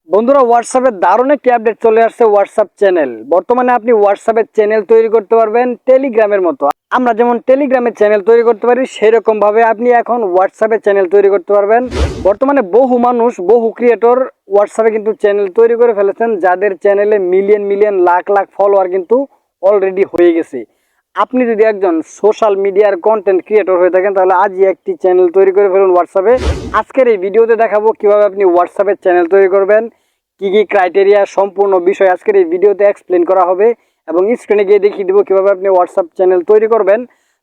বন্ধুরা হোয়াটসঅ্যাপে দারুণ একটি আপডেট চলে আসছে হোয়াটসঅ্যাপ চ্যানেল। বর্তমানে আপনি হোয়াটসঅ্যাপে চ্যানেল তৈরি করতে পারবেন টেলিগ্রামের মতো। আমরা যেমন টেলিগ্রামে চ্যানেল তৈরি করতে পারি সেরকম ভাবে আপনি এখন হোয়াটসঅ্যাপে চ্যানেল তৈরি করতে পারবেন। বর্তমানে বহু মানুষ বহু ক্রিয়েটর হোয়াটসঅ্যাপে কিন্তু চ্যানেল তৈরি করে ফেলেছেন, যাদের চ্যানেলে million million lakh lakh follower কিন্তু অলরেডি হয়ে গেছে। আপনি যদি একজন সোশ্যাল মিডিয়ার কন্টেন্ট ক্রিয়েটর হয়ে থাকেন তাহলে আজই একটি চ্যানেল তৈরি করে ফেলুন হোয়াটসঅ্যাপে। আজকের এই ভিডিওতে দেখাবো কিভাবে আপনি হোয়াটসঅ্যাপে চ্যানেল তৈরি করবেন, কি কি ক্রাইটেরিয়া, সম্পূর্ণ বিষয় আজকের এই ভিডিওতে এক্সপ্লেন করা হবে এবং স্ক্রিনে গিয়ে দেখিয়ে দেবো কিভাবে আপনি হোয়াটসঅ্যাপ চ্যানেল তৈরি করবেন।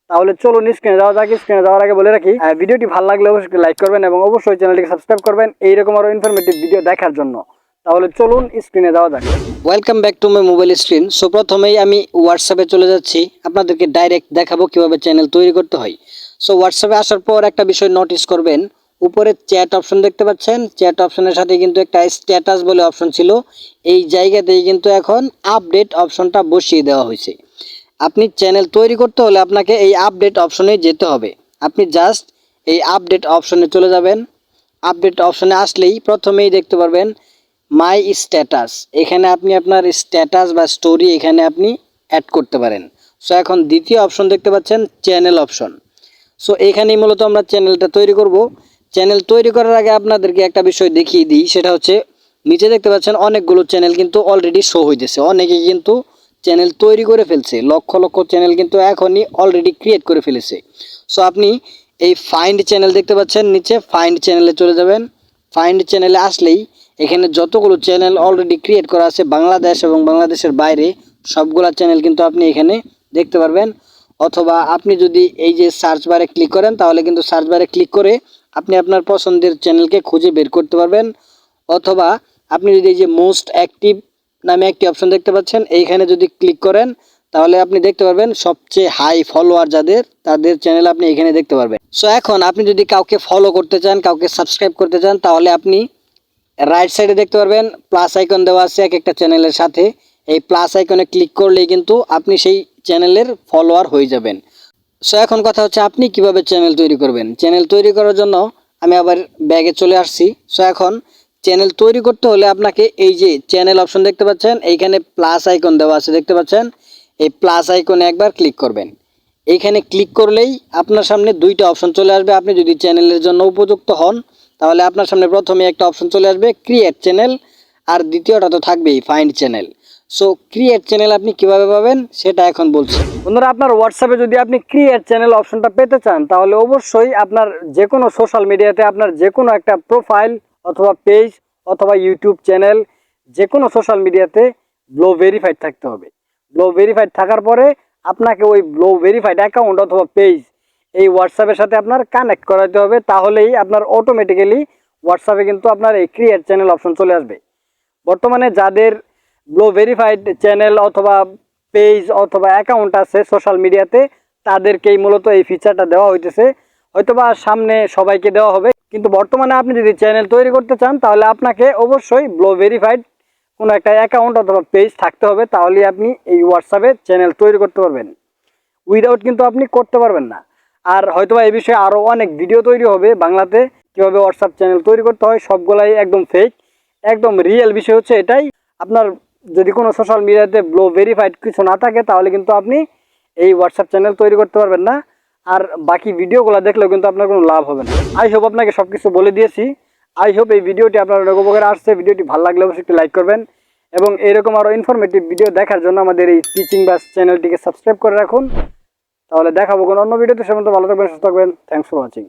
তাহলে চলুন স্ক্রিনে যাওয়া যাক। স্ক্রিনে যাওয়ার আগে বলে রাখি, ভিডিওটি ভালো লাগলে অবশ্যই লাইক করবেন এবং অবশ্যই চ্যানেলটিকে সাবস্ক্রাইব করবেন এইরকম আরো ইনফরমেটিভ ভিডিও দেখার জন্য। তাহলে চলুন স্ক্রিনে যাওয়া যাক। Welcome back to my mobile screen. So প্রথমেই আমি হোয়াটসঅ্যাপে চলে যাচ্ছি, আপনাদেরকে ডাইরেক্ট দেখাবো কিভাবে চ্যানেল তৈরি করতে হয়। সো হোয়াটসঅ্যাপে আসার পর একটা বিষয় নোটিস করবেন, উপরে চ্যাট অপশন দেখতে পাচ্ছেন। চ্যাট অপশনের সাথে কিন্তু একটা স্ট্যাটাস বলে অপশন ছিল, এই জায়গাতেই কিন্তু এখন আপডেট অপশনটা বসিয়ে দেওয়া হয়েছে। আপনি চ্যানেল তৈরি করতে হলে আপনাকে এই আপডেট অপশনে যেতে হবে। আপনি জাস্ট এই আপডেট অপশনে চলে যাবেন। আপডেট অপশনে আসলেই প্রথমেই দেখতে পারবেন মাই স্ট্যাটাস। এখানে আপনি আপনার স্ট্যাটাস বা স্টোরি এখানে আপনি অ্যাড করতে পারেন। সো এখন দ্বিতীয় অপশন দেখতে পাচ্ছেন চ্যানেল অপশন। সো এখানেই মূলত আমরা চ্যানেলটা তৈরি করব। চ্যানেল তৈরি করার আগে আপনাদেরকে একটা বিষয় দেখিয়ে দিই, সেটা হচ্ছে নিচে দেখতে পাচ্ছেন অনেকগুলো চ্যানেল কিন্তু অলরেডি শো হইতেছে। অনেকেই কিন্তু চ্যানেল তৈরি করে ফেলছে, লক্ষ লক্ষ চ্যানেল কিন্তু এখনই অলরেডি ক্রিয়েট করে ফেলেছে। সো আপনি এই ফাইন্ড চ্যানেল দেখতে পাচ্ছেন নিচে, ফাইন্ড চ্যানেলে চলে যাবেন। ফাইন্ড চ্যানেলে আসলেই এখানে যতগুলো চ্যানেল অলরেডি ক্রিয়েট করা আছে বাংলাদেশ এবং বাংলাদেশের বাইরে সবগুলা চ্যানেল কিন্তু আপনি এখানে দেখতে পারবেন। অথবা আপনি যদি এই যে সার্চ বারে ক্লিক করেন তাহলে কিন্তু সার্চ বারে ক্লিক করে আপনি আপনার পছন্দের চ্যানেলকে খুঁজে বের করতে পারবেন। অথবা আপনি যদি এই যে মোস্ট অ্যাক্টিভ নামে একটি অপশন দেখতে পাচ্ছেন, এইখানে যদি ক্লিক করেন তাহলে আপনি দেখতে পারবেন সবচেয়ে হাই ফলোয়ার যাদের, তাদের চ্যানেল আপনি এখানে দেখতে পারবেন। সো এখন আপনি যদি কাউকে ফলো করতে চান, কাউকে সাবস্ক্রাইব করতে চান, তাহলে আপনি রাইট সাইডে দেখতে পারবেন প্লাস আইকন দেওয়া আছে এক একটা চ্যানেলের সাথে। এই প্লাস আইকনে ক্লিক করলেই কিন্তু আপনি সেই চ্যানেলের ফলোয়ার হয়ে যাবেন। সো এখন কথা হচ্ছে আপনি কিভাবে চ্যানেল তৈরি করবেন। চ্যানেল তৈরি করার জন্য আমি আবার ব্যাগে চলে আসছি। সো এখন চ্যানেল তৈরি করতে হলে আপনাকে এই যে চ্যানেল অপশন দেখতে পাচ্ছেন, এইখানে প্লাস আইকন দেওয়া আছে দেখতে পাচ্ছেন, এই প্লাস আইকনে একবার ক্লিক করবেন। এইখানে ক্লিক করলেই আপনার সামনে দুইটা অপশন চলে আসবে। আপনি যদি চ্যানেলের জন্য উপযুক্ত হন তাহলে আপনার সামনে প্রথমে একটা অপশন চলে আসবে ক্রিয়েট চ্যানেল, আর দ্বিতীয়টা তো থাকবেই find channel. So create channel আপনি কিভাবে পাবেন সেটা এখন বলছি। বন্ধুরা, আপনার হোয়াটসঅ্যাপে যদি আপনি ক্রিয়েট চ্যানেল অপশনটা পেতে চান তাহলে অবশ্যই আপনার যে কোনো সোশ্যাল মিডিয়াতে আপনার যে কোনো একটা প্রোফাইল অথবা পেজ অথবা ইউটিউব চ্যানেল, যে কোনো সোশ্যাল মিডিয়াতে ব্লো ভেরিফাইড থাকতে হবে। ব্লো ভেরিফাইড থাকার পরে আপনাকে ওই ব্লো ভেরিফাইড অ্যাকাউন্ট অথবা পেজ এই হোয়াটসঅ্যাপের সাথে আপনার কানেক্ট করাতে হবে, তাহলেই আপনার অটোমেটিক্যালি হোয়াটসঅ্যাপে কিন্তু আপনার এই ক্রিয়েট চ্যানেল অপশন চলে আসবে। বর্তমানে যাদের ব্লো ভেরিফাইড চ্যানেল অথবা পেজ অথবা অ্যাকাউন্ট আছে সোশ্যাল মিডিয়াতে, তাদেরকেই মূলত এই ফিচারটা দেওয়া হইতেছে। হয়তোবা সামনে সবাইকে দেওয়া হবে, কিন্তু বর্তমানে আপনি যদি চ্যানেল তৈরি করতে চান তাহলে আপনাকে অবশ্যই ব্লো ভেরিফাইড কোনো একটা অ্যাকাউন্ট অথবা পেজ থাকতে হবে, তাহলেই আপনি এই হোয়াটসঅ্যাপে চ্যানেল তৈরি করতে পারবেন। উইদাউট কিন্তু আপনি করতে পারবেন না। আর হয়তোবা এই বিষয়ে আরও অনেক ভিডিও তৈরি হবে বাংলাতে, কীভাবে হোয়াটসঅ্যাপ চ্যানেল তৈরি করতে হয়। সবগুলাই একদম ফেক, একদম রিয়েল বিষয় হচ্ছে এটাই। আপনার যদি কোনো সোশ্যাল মিডিয়াতে ব্লো ভেরিফাইড কিছু না থাকে তাহলে কিন্তু আপনি এই হোয়াটসঅ্যাপ চ্যানেল তৈরি করতে পারবেন না, আর বাকি ভিডিওগুলো দেখলেও কিন্তু আপনার কোনো লাভ হবে না। আই হোপ আপনাকে সব কিছু বলে দিয়েছি। আই হোপ এই ভিডিওটি আপনার অনেক উপকারে আসছে। ভিডিওটি ভালো লাগলে অবশ্যই একটু লাইক করবেন এবং এরকম আরও ইনফরমেটিভ ভিডিও দেখার জন্য আমাদের এই টিচিংবাজ চ্যানেলটিকে সাবস্ক্রাইব করে রাখুন। তাহলে দেখাবো কোনো অন্য ভিডিওতে। সে পর্যন্ত ভালো থাকবেন, সুস্থ থাকবেন। Thanks for watching.